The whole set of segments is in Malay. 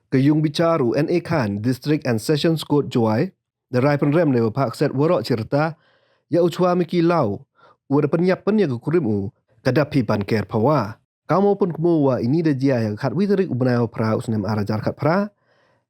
Kayung bichaar NA Khan District and Sessions Court Jowai, darai penrem lewa pak kset Wyrta ya uchwa miki lau uada penyap penya ke kurim kadapi panker pawa. Kamu pun kemua ini dah jia yang kat witerik ubnai pra usnem arajar kat pra.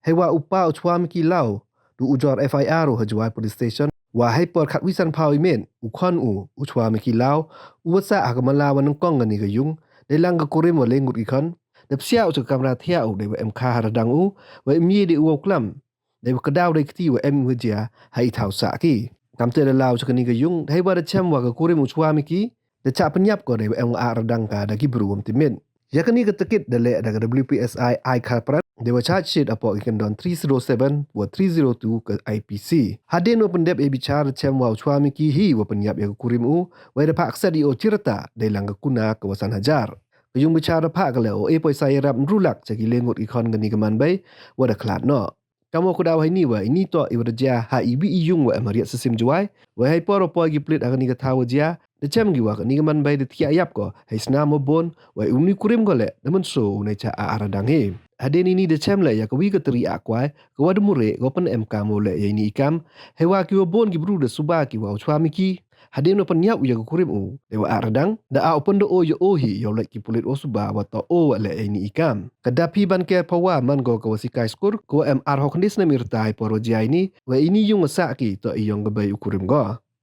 Hewa upa uchwa miki lau du ujor FIR Jowai Police Station wahai por kat wisan pau imen ukon uchwa miki lau uwasa akamala wanengkong ngani kayung delang ke kurim wa lengut ikon. Depsia ucap kamera tiau dewa MK rdang wa imye de uoklam dewa kedau de kti wa wajia hai tau saki. Kamte de lau cakani kayung hai wa de chem wa ke kurim uchwa miki de cak penyap ko dewa rdang ka dagi beruam timin. Yakani ketekit dale ada WPSI I Kalprat dewa charge sheet apo ikan don 307 wa 302 ke IPC. Hadin wa pendep bichaar chem wa uchwa miki hi wa penyap ya kurim wa de pak sadi o Wyrta delang ke kuna kawasan Hajar. Kayung bicara pak kalau poi saya rap rulak cagi lengut ikon gani keman bay wada kelat no. Kamu aku dah ini wa ini to iwrja ha ibi iyung wa amariat sesim Jowai wa hai por po gi plit agani kata wajia de cem gi wa ni keman bay de tia yap ko hai sna mo bon wa uni kurim gole demen so ne cha rdang he. Hadin ini de cem la ya kawi ke teri akwai ko wa de mure go pen MK mo le ya ini ikam hai wa ki wa bon gi bru de suba ki wa chwa miki. Hadin no penyap uya kurim dewa rdang da open do o yo ohi yo lek ki pulit o suba wa to o le ini ikam kadapi ban ke pawa man go ko sikai skur ko MR hoknis na mirtai poro jia ini wa ini yung sa ki to iyong gabay ukurim go.